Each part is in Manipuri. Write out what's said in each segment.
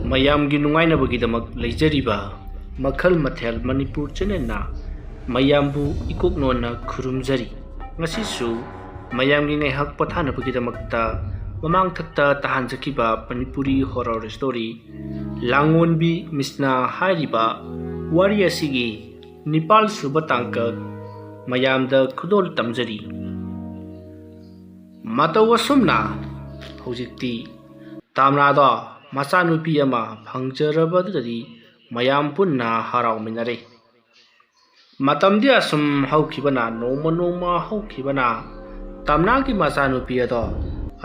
ꯃꯌꯥꯝꯒꯤ ꯅꯨꯡꯉꯥꯏꯅꯕꯒꯤꯗꯃꯛ ꯂꯩꯖꯔꯤꯕ ꯃꯈꯜ ꯃꯊꯦꯜ ꯃꯅꯤꯄꯨꯔ ꯆꯦꯅꯦꯜꯅ ꯃꯌꯥꯝꯕꯨ ꯏꯀꯣꯛꯅꯣꯟꯅ ꯈꯨꯔꯨꯝꯖꯔꯤ꯫ ꯉꯁꯤꯁꯨ ꯃꯌꯥꯝꯒꯤ ꯉꯥꯏꯍꯥꯛ ꯄꯣꯊꯥꯅꯕꯒꯤꯗꯃꯛꯇ ꯃꯃꯥꯡꯊꯛꯇ ꯇꯥꯍꯟꯖꯈꯤꯕ ꯃꯅꯤꯄꯨꯔꯤ ꯍꯣꯔꯔ ꯁ꯭ꯇꯣꯔꯤ ꯂꯥꯡꯑꯣꯟꯕꯤ ꯃꯤꯁꯅꯥ ꯍꯥꯏꯔꯤꯕ ꯋꯥꯔꯤ ꯑꯁꯤꯒꯤ 9ꯁꯨꯕ ꯇꯥꯡꯀꯛ ꯃꯌꯥꯝꯗ ꯈꯨꯗꯣꯜ ꯇꯝꯖꯔꯤ꯫ ꯃꯇꯧ ꯑꯁꯨꯝꯅ ꯍꯧꯖꯤꯛꯇꯤ ꯇꯝꯅꯥꯗ ꯃꯆꯥꯅꯨꯄꯤ ꯑꯃ ꯐꯪꯖꯔꯕꯗꯨꯗꯗꯤ ꯃꯌꯥꯝ ꯄꯨꯟꯅ ꯍꯔꯥꯎꯃꯤꯟꯅꯔꯦ꯫ ꯃꯇꯝꯗꯤ ꯑꯁꯨꯝ ꯍꯧꯈꯤꯕꯅ ꯅꯣꯡꯃ ꯍꯧꯈꯤꯕꯅ ꯇꯝꯅꯥꯒꯤ ꯃꯆꯥꯅꯨꯄꯤ ꯑꯗꯣ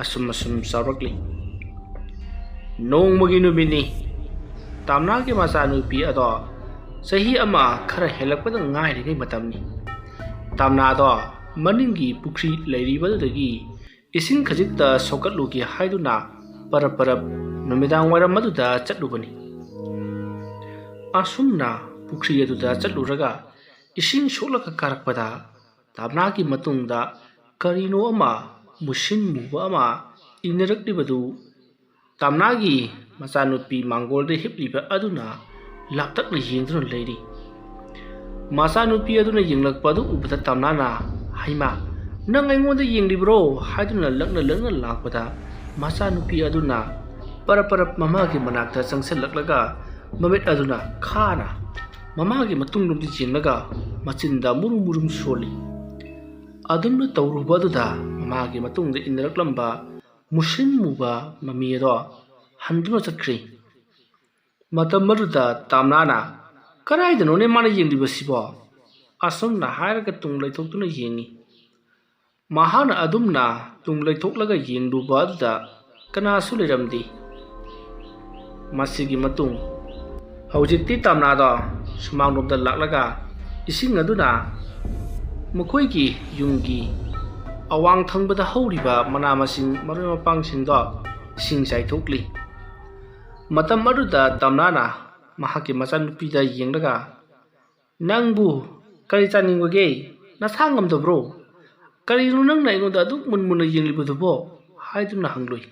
ꯑꯁꯨꯝ ꯆꯥꯎꯔꯛꯂꯤ꯫ ꯅꯣꯡꯃꯒꯤ ꯅꯨꯃꯤꯠꯅꯤ꯫ ꯇꯝꯅꯥꯒꯤ ꯃꯆꯥꯅꯨꯄꯤ ꯑꯗꯣ ꯆꯍꯤ ꯑꯃ ꯈꯔ ꯍꯦꯜꯂꯛꯄꯗ ꯉꯥꯏꯔꯤꯉꯩ ꯃꯇꯝꯅꯤ꯫ ꯇꯝꯅꯥꯗꯣ ꯃꯅꯤꯡꯒꯤ ꯄꯨꯈ꯭ꯔꯤ ꯂꯩꯔꯤꯕꯗꯨꯗꯒꯤ ꯏꯁꯤꯡ ꯈꯖꯤꯛꯇ ꯁꯣꯛꯀꯠꯂꯨꯒꯦ ꯍꯥꯏꯗꯨꯅ ꯄꯔꯞ ꯅꯨꯃꯤꯗꯥꯡ ꯋꯥꯏꯔꯝ ꯑꯗꯨꯗ ꯆꯠꯂꯨꯕꯅꯤ꯫ ꯑꯁꯨꯝꯅ ꯄꯨꯈ꯭ꯔꯤ ꯑꯗꯨꯗ ꯆꯠꯂꯨꯔꯒ ꯏꯁꯤꯡ ꯁꯣꯛꯂꯒ ꯀꯥꯔꯛꯄꯗ ꯇꯝꯅꯥꯒꯤ ꯃꯇꯨꯡꯗ ꯀꯔꯤꯅꯣ ꯑꯃ ꯃꯨꯁꯤꯟ ꯃꯨꯕ ꯑꯃ ꯏꯟꯅꯔꯛꯂꯤꯕꯗꯨ ꯇꯝꯅꯥꯒꯤ ꯃꯆꯥꯅꯨꯄꯤ ꯃꯥꯡꯒꯣꯜꯗ ꯍꯤꯞꯂꯤꯕ ꯑꯗꯨꯅ ꯂꯥꯞꯇꯛꯅ ꯌꯦꯡꯗꯨꯅ ꯂꯩꯔꯤ꯫ ꯃꯆꯥꯅꯨꯄꯤ ꯑꯗꯨꯅ ꯌꯦꯡꯂꯛꯄ ꯑꯗꯨ ꯎꯕꯗ ꯇꯝꯅꯥꯅ "ꯍꯩꯃꯥ, ꯅꯪ ꯑꯩꯉꯣꯟꯗ ꯌꯦꯡꯂꯤꯕ꯭ꯔꯣ?" ꯍꯥꯏꯗꯨꯅ ꯂꯛꯅ ꯂꯥꯛꯄꯗ ꯃꯆꯥꯅꯨꯄꯤ ꯑꯗꯨꯅ ꯄꯔꯞ ꯃꯃꯥꯒꯤ ꯃꯅꯥꯛꯇ ꯆꯪꯁꯤꯜꯂꯛꯂꯒ ꯃꯃꯤꯠ ꯑꯗꯨꯅ ꯈꯥꯅ ꯃꯃꯥꯒꯤ ꯃꯇꯨꯡꯂꯣꯝꯗ ꯌꯦꯡꯂꯒ ꯃꯆꯤꯟꯗ ꯃꯨꯔꯨꯝ ꯁꯣꯜꯂꯤ꯫ ꯑꯗꯨꯝꯅ ꯇꯧꯔꯨꯕ ꯑꯗꯨꯗ ꯃꯃꯥꯒꯤ ꯃꯇꯨꯡꯗ ꯏꯟꯅꯔꯛꯂꯝꯕ ꯃꯨꯁꯤꯟ ꯃꯨꯕ ꯃꯃꯤ ꯑꯗꯣ ꯍꯟꯗꯨꯅ ꯆꯠꯈ꯭ꯔꯦ꯫ ꯃꯇꯝ ꯑꯗꯨꯗ ꯇꯝꯅꯥꯅ "ꯀꯔꯥꯏꯗꯅꯣꯅꯦ ꯃꯥꯅ ꯌꯦꯡꯂꯤꯕꯁꯤꯕꯣ?" ꯑꯁꯨꯝꯅ ꯍꯥꯏꯔꯒ ꯇꯨꯡ ꯂꯩꯊꯣꯛꯇꯨꯅ ꯌꯦꯡꯉꯤ꯫ ꯃꯍꯥꯛꯅ ꯑꯗꯨꯝꯅ ꯇꯨꯡ ꯂꯩꯊꯣꯛꯂꯒ ꯌꯦꯡꯂꯨꯕ ꯑꯗꯨꯗ ꯀꯅꯥꯁꯨ ꯂꯩꯔꯝꯗꯦ꯫ ꯃꯁꯤꯒꯤ ꯃꯇꯨꯡ ꯍꯧꯖꯤꯛꯇꯤ ꯇꯝꯅꯥꯗꯣ ꯁꯨꯃꯥꯡꯂꯣꯝꯗ ꯂꯥꯛꯂꯒ ꯏꯁꯤꯡ ꯑꯗꯨꯅ ꯃꯈꯣꯏꯒꯤ ꯌꯨꯝꯒꯤ ꯑꯋꯥꯡ ꯊꯪꯕꯗ ꯍꯧꯔꯤꯕ ꯃꯅꯥ ꯃꯁꯤꯡ ꯃꯔꯣꯏ ꯃꯄꯥꯡꯁꯤꯡꯗꯣ ꯏꯁꯤꯡ ꯆꯥꯏꯊꯣꯛꯂꯤ꯫ ꯃꯇꯝ ꯑꯗꯨꯗ ꯇꯝꯅꯥꯅ ꯃꯍꯥꯛꯀꯤ ꯃꯆꯥꯅꯨꯄꯤꯗ ꯌꯦꯡꯂꯒ "ꯅꯪꯕꯨ ꯀꯔꯤ ꯆꯥꯅꯤꯡꯕꯒꯦ? ꯅꯁꯥ ꯉꯝꯗꯕ꯭ꯔꯣ? ꯀꯔꯤꯅꯣ ꯅꯪꯅ ꯑꯩꯉꯣꯟꯗ ꯑꯗꯨꯛ ꯃꯨꯟꯅ ꯌꯦꯡꯂꯤꯕꯗꯨꯕꯣ?" ꯍꯥꯏꯗꯨꯅ ꯍꯪꯂꯨꯏ꯫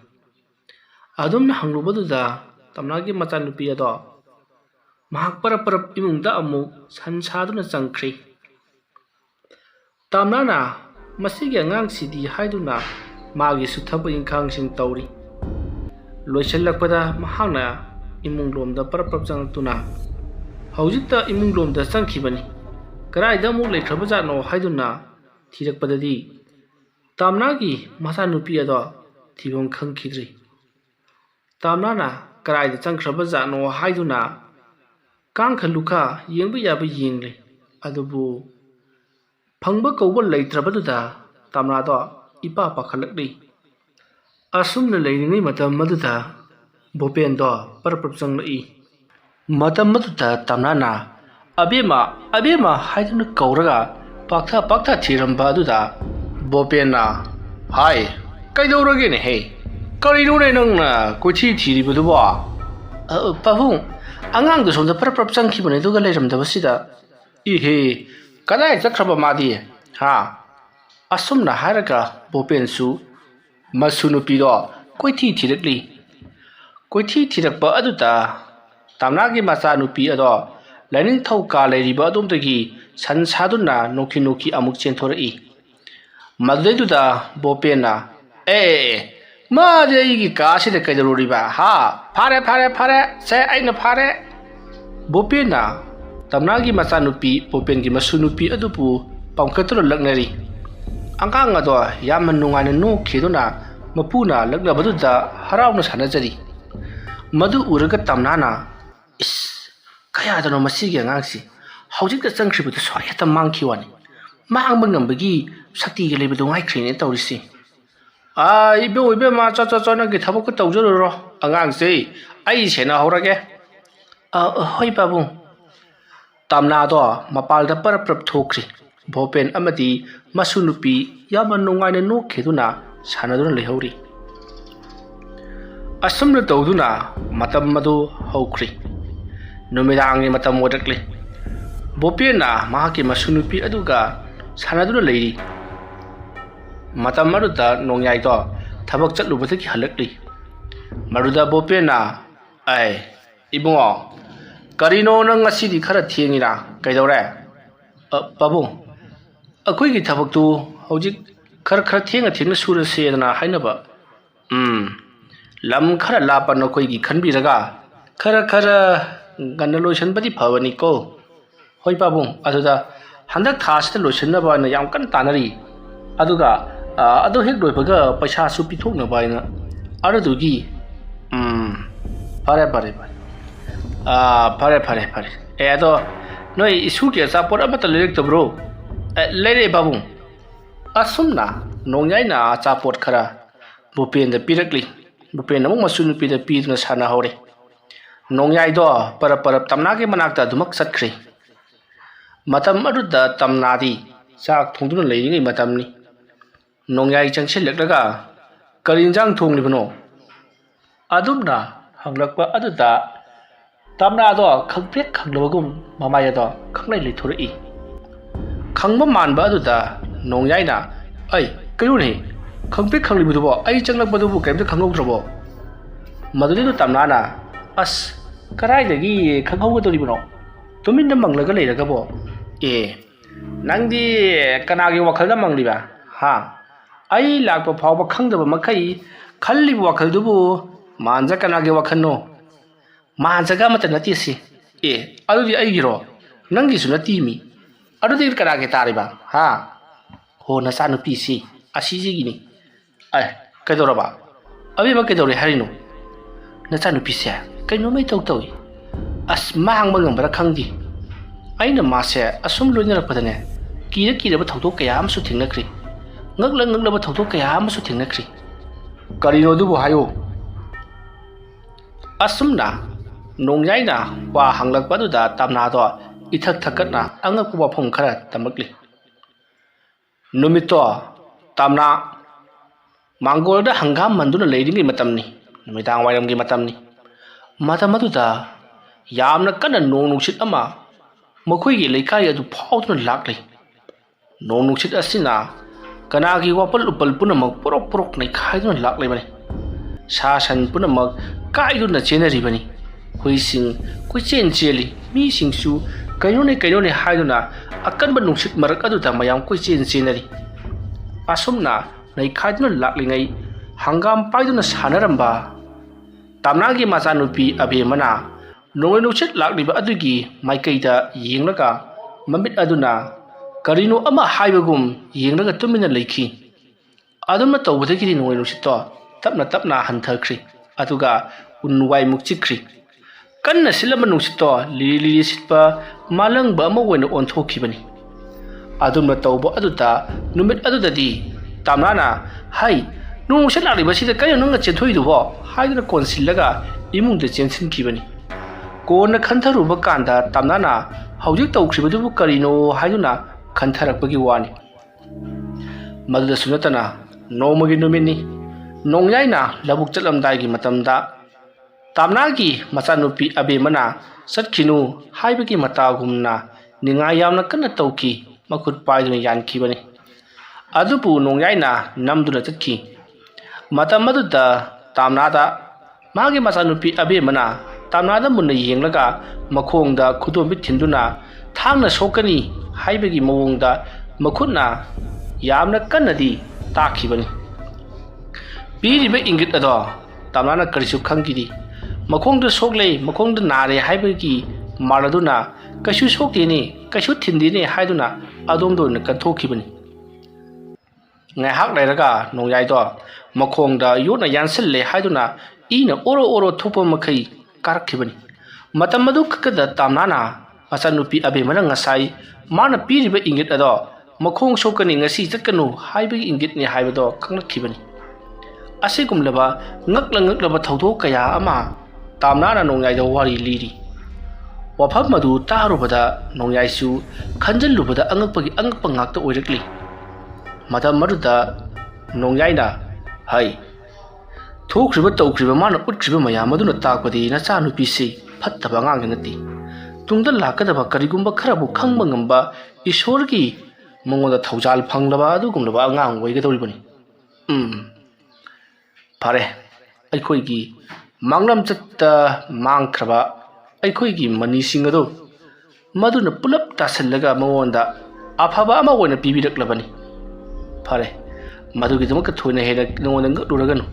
ꯑꯗꯨꯝꯅ ꯍꯪꯂꯨꯕꯗꯨꯗ ꯇꯝꯅꯥꯒꯤ ꯃꯆꯥꯅꯨꯄꯤ ꯑꯗꯣ ꯃꯍꯥꯛ ꯄꯔꯞ ꯏꯃꯨꯡꯗ ꯑꯃꯨꯛ ꯁꯟ ꯁꯥꯗꯨꯅ ꯆꯪꯈ꯭ꯔꯦ꯫ ꯇꯝꯅꯥꯅ "ꯃꯁꯤꯒꯤ ꯑꯉꯥꯡꯁꯤꯗꯤ" ꯍꯥꯏꯗꯨꯅ ꯃꯥꯒꯤꯁꯨ ꯊꯕꯛ ꯏꯪꯈꯥꯡꯁꯤꯡ ꯇꯧꯔꯤ꯫ ꯂꯣꯏꯁꯤꯜꯂꯛꯄꯗ ꯃꯍꯥꯛꯅ ꯏꯃꯨꯡꯂꯣꯝꯗ ꯄꯔꯞ ꯆꯪꯂꯛꯇꯨꯅ ꯍꯧꯖꯤꯛꯇ ꯏꯃꯨꯡꯂꯣꯝꯗ ꯆꯪꯈꯤꯕꯅꯤ꯫ ꯀꯗꯥꯏꯗ ꯑꯃꯨꯛ ꯂꯩꯈ꯭ꯔꯕꯖꯥꯠꯅꯣ ꯍꯥꯏꯗꯨꯅ ꯊꯤꯔꯛꯄꯗꯗꯤ ꯇꯝꯅꯥꯒꯤ ꯃꯆꯥꯅꯨꯄꯤ ꯑꯗꯣ ꯊꯤꯐꯝ ꯈꯪꯈꯤꯗ꯭ꯔꯦ꯫ ꯇꯝꯅꯥꯅ ꯀꯗꯥꯏꯗ ꯆꯪꯈ꯭ꯔꯕꯖꯥꯠꯅꯣ ꯍꯥꯏꯗꯨꯅ ꯀꯥꯡꯈ ꯂꯨꯈ ꯌꯦꯡꯕ ꯌꯥꯕ ꯌꯦꯡꯂꯦ꯫ ꯑꯗꯨꯕꯨ ꯐꯪꯕ ꯀꯧꯕ ꯂꯩꯇ꯭ꯔꯕꯗꯨꯗ ꯇꯝꯅꯥꯗꯣ ꯏꯄꯥ ꯄꯥꯈꯠꯂꯛꯂꯤ꯫ ꯑꯁꯨꯝꯅ ꯂꯩꯔꯤꯉꯩ ꯃꯇꯝ ꯑꯗꯨꯗ ꯕꯣꯄꯦꯟꯗꯣ ꯄꯔꯞ ꯆꯪꯂꯛꯏ꯫ ꯃꯇꯝ ꯑꯗꯨꯗ ꯇꯝꯅꯥꯅ "ꯑꯕꯦꯝꯃ, ꯑꯕꯦꯝꯃ" ꯍꯥꯏꯗꯨꯅ ꯀꯧꯔꯒ ꯄꯥꯛꯊ ꯊꯤꯔꯝꯕ ꯑꯗꯨꯗ ꯕꯣꯄꯦꯟꯅ "ꯍꯥꯏ, ꯀꯩꯗꯧꯔꯒꯦꯅꯦꯍꯦ? ꯀꯔꯤꯅꯣꯅꯦ ꯅꯪꯅ ꯀꯣꯏꯊꯤ ꯊꯤꯔꯤꯕꯗꯨꯕꯣ?" "ꯄꯥꯕꯨꯡ, ꯑꯉꯥꯡꯗꯣ ꯁꯣꯝꯗ ꯄꯔꯞ ꯆꯪꯈꯤꯕꯅꯦ ꯑꯗꯨꯒ ꯂꯩꯔꯝꯗꯕꯁꯤꯗ." "ꯏꯍꯦ, ꯀꯗꯥꯏ ꯆꯠꯈ꯭ꯔꯕ ꯃꯥꯗꯤ? ꯍꯥ?" ꯑꯁꯨꯝꯅ ꯍꯥꯏꯔꯒ ꯕꯣꯄꯦꯟꯁꯨ ꯃꯁꯨ ꯅꯨꯄꯤꯗꯣ ꯀꯣꯏꯊꯤ ꯊꯤꯔꯛꯂꯤ꯫ ꯀꯣꯏꯊꯤ ꯊꯤꯔꯛꯄ ꯑꯗꯨꯗ ꯇꯝꯅꯥꯒꯤ ꯃꯆꯥꯅꯨꯄꯤ ꯑꯗꯣ ꯂꯥꯏꯅꯤꯡꯊꯧ ꯀꯥ ꯂꯩꯔꯤꯕ ꯑꯗꯣꯝꯗꯒꯤ ꯁꯟ ꯁꯥꯗꯨꯅ ꯅꯣꯛꯈꯤ ꯑꯃꯨꯛ ꯆꯦꯟꯊꯣꯔꯛꯏ꯫ ꯃꯗꯨꯗꯩꯗꯨꯗ ꯕꯣꯄꯦꯟꯅ ꯃꯥꯗꯤ ꯑꯩꯒꯤ ꯀꯥꯁꯤꯗ ꯀꯩꯗꯧꯔꯨꯔꯤꯕ? ꯍꯥ? ꯐꯥꯔꯦ, ꯁꯦ ꯑꯩꯅ ꯐꯥꯔꯦ." ꯕꯣꯄꯦꯟꯅ ꯇꯝꯅꯥꯒꯤ ꯃꯆꯥꯅꯨꯄꯤ ꯕꯣꯄꯦꯟꯒꯤ ꯃꯁꯨ ꯅꯨꯄꯤ ꯑꯗꯨꯕꯨ ꯄꯝꯈꯠꯇꯨꯅ ꯂꯛꯅꯔꯤ꯫ ꯑꯉꯥꯡ ꯑꯗꯣ ꯌꯥꯝꯅ ꯅꯨꯡꯉꯥꯏꯅ ꯅꯣꯛꯈꯤꯗꯨꯅ ꯃꯄꯨꯅ ꯂꯛꯅꯕꯗꯨꯗ ꯍꯔꯥꯎꯅ ꯁꯥꯟꯅꯖꯔꯤ꯫ ꯃꯗꯨ ꯎꯔꯒ ꯇꯝꯅꯥꯅ "ꯏꯁ, ꯀꯌꯥꯗꯅꯣ ꯃꯁꯤꯒꯤ ꯑꯉꯥꯡꯁꯤ? ꯍꯧꯖꯤꯛꯇ ꯆꯪꯈ꯭ꯔꯤꯕꯗꯨꯁꯨ ꯍꯦꯛꯇ ꯃꯥꯡꯈꯤꯋꯥꯅꯤ꯫ ꯃꯥꯡꯕ ꯉꯝꯕꯒꯤ ꯁꯛꯇꯤꯒ ꯂꯩꯕꯗꯨ ꯉꯥꯏꯈ꯭ꯔꯦꯅꯦ ꯇꯧꯔꯤꯁꯤ." "ꯏꯕꯦꯝꯃ, ꯆꯣ ꯅꯪꯒꯤ ꯊꯕꯛꯀ ꯇꯧꯖꯔꯨꯔꯣ. ꯑꯉꯥꯡꯁꯦ ꯑꯩ ꯁꯦꯟꯅꯍꯧꯔꯒꯦ." "ꯍꯣꯏ ꯄꯥꯕꯨꯡ." ꯇꯝꯅꯥꯗꯣ ꯃꯄꯥꯜꯗ ꯄꯔꯞ ꯊꯣꯛꯈ꯭ꯔꯤ꯫ ꯕꯣꯄꯦꯟ ꯑꯃꯗꯤ ꯃꯁꯨ ꯅꯨꯄꯤ ꯌꯥꯝꯅ ꯅꯨꯡꯉꯥꯏꯅ ꯅꯣꯛꯈꯤꯗꯨꯅ ꯁꯥꯟꯅꯗꯨꯅ ꯂꯩꯍꯧꯔꯤ꯫ ꯑꯁꯨꯝꯅ ꯇꯧꯗꯨꯅ ꯃꯇꯝ ꯑꯗꯨ ꯍꯧꯈ꯭ꯔꯤ꯫ ꯅꯨꯃꯤꯗꯥꯡꯒꯤ ꯃꯇꯝ ꯑꯣꯏꯔꯛꯂꯤ꯫ ꯕꯣꯄꯦꯟꯅ ꯃꯍꯥꯛꯀꯤ ꯃꯁꯨ ꯅꯨꯄꯤ ꯑꯗꯨꯒ ꯁꯥꯟꯅꯗꯨꯅ ꯂꯩꯔꯤ꯫ ꯃꯇꯝ ꯑꯗꯨꯗ ꯅꯣꯡꯌꯥꯏꯗꯣ ꯊꯕꯛ ꯆꯠꯂꯨꯕꯗꯒꯤ ꯍꯜꯂꯛꯂꯤ꯫ ꯃꯗꯨꯗ ꯕꯣꯄꯦꯟꯅ Ibungo, karino nang ngasi di khara thiengira kaidore? Pabung, akoi gi thabak tu hojik khara thienga thienga sura se na hainaba. Lam khara lapa no koi gi khanbi raga. Khara ganna lotion badi phawani ko. Hoi pabung, aduda handak thas ta lotion na ba na yam kan tanari. Aduga adu hek doi baga paisa su pithok na ba na. Adu gi pare. Pare. Ado noi isu ke sa por amata lelek to bro. Lere babung. Asumna nongyai na cha pot khara. Bupen da pirakli. Bupen among masun pi da pi na sana hore. Nongyai do para tamna ke manak da dumak satkri. Matam adu da tamna di sak thongduna leiringai matam ni. Nongyai changsil laga karinjang thong libno. Adumna hanglakpa adu da tamna do khangpek khanglogum mamaya do khanglai lithuri. Khangba manba adu da nongyai na ai kayu ni khangpek khanglibu do ai changlak badu bu kaimta khanglok trobo. Maduli do tamna na as karai dagi khanghau do libno. Tumin na manglaga leiraga bo. Nangdi kanagi wakal na mangliba. Ha. Ai lakpa phawba khangdaba makai khallibu wakal dubu manja kanagi wakal no. Manja ga mata nati si. Adu di ai giro. Nangi su nati mi. Adu di kanagi tariba. Ha. Ho na sanu pisi. Asisi gini. Ai, kaidora ba. Abi ba kaidore harino. Na sanu pisi. Kaino mai tau tau. As mahang mangang bara khangdi. Ai na mase asum loina rakpadane. Kira ba thauto kaya am su thingnakri. Ngakla ba thauto kaya am su thingnakri. Karino dubu hayo. Asumna nongyai na wa hanglak badu da tamna do ithak thakat na angak wa phong khara tamakli. Numito tamna mangol da hangam manduna leiringi matamni. Numidang wairamgi matamni. Matam adu da yamna kana nong nungsit ama makhoi gi leikai adu phautuna lakli. Nong nungsit asina kanagi wapal upal punamak porok nei khaiduna lakli bani. Sasan punamak kaiduna chenari bani. Huising chen cheli mi singsu kainone haiduna akan ba nungsit marak adu da mayam chen chenari. Asumna nei khaiduna lakli ngai hangam paiduna sanaramba. Tamnagi masanupi abe mana nongoi nungsit lakliba adugi maikaida yenglaga mamit aduna karino ama haibagum yenglaga tumina leikhi. Aduma tawbadagi nongoi nungsit to tapna hanthakri aduga unwai mukchikri. Kanna silama nungsit to lili sitpa malang ba ama wena onthokibani. Aduma tawbo aduta numit adudadi tamnana hai nungsit lakliba sida kayo nunga chenthoi dubo haiduna konsillaga imungda chensin kibani. Kona khantharuba kanda tamnana hawjik tawkhribadubu karino haiduna khantharakpagi wani. Maduda sunatana nomagi numini nongyaina labuk chatlamdai gi matamda tamnagi machanupi abe mana satkhinu haibagi matagumna ninga yamna kana tawki makhut paiduna yankhibani. Adubu nongyaina namduna chatkhi. Matam maduda tamnada magi machanupi abe mana tamnada munna yenglaga makhongda khudombi thinduna thangna sokani haibagi mawongda makhutna yamna kannadi takhibani. Piriba ingit ado tamnana karisu khangkidi makhongda soklei makhongda nare haibagi maraduna kashu sokteni kashu thindini haiduna adomdo na kanthokibani. Ngai hak lairaga nongyai do makhongda yona yansille haiduna ina oro thopa makai karakibani. Matam madu kakada tamnana machanupi abe mana ngasai mana piriba ingit ado makhong sokani ngasi chatkanu haibagi ingit ni haibado khanglakibani. Asigumlaba ngaklaba thaudo kaya ama tamnana nongyai do wari liri. Wafam madu tarubada nongyai su khanjallubada angakpa ngakta oirakli. Matam maduda nongyai na hai thokriba tawkriba mana utkriba mayam aduna takpadi nachanupi se phattaba angang nati. Tungda lakadaba karigumba kharabu khangba ngamba isorgi mongoda thaujal phanglaba adugumlaba angang oigadoribani. Pare aikhoigi manglam chatta mangkhraba ꯑꯩꯈꯣꯏꯒꯤ ꯃꯅꯤꯁꯤꯡ ꯑꯗꯨ ꯃꯗꯨꯅ ꯄꯨꯂꯞ ꯇꯥꯁꯤꯜꯂꯒ ꯃꯉꯣꯟꯗ ꯑꯐꯕ ꯑꯃ ꯑꯣꯏꯅ ꯄꯤꯕꯤꯔꯛꯂꯕꯅꯤ꯫ ꯐꯔꯦ, ꯃꯗꯨꯒꯤꯗꯃꯛꯇ ꯊꯣꯏꯅ ꯍꯦꯟꯅ ꯅꯉꯣꯟꯗ ꯉꯛꯂꯨꯔꯒꯅꯨ꯫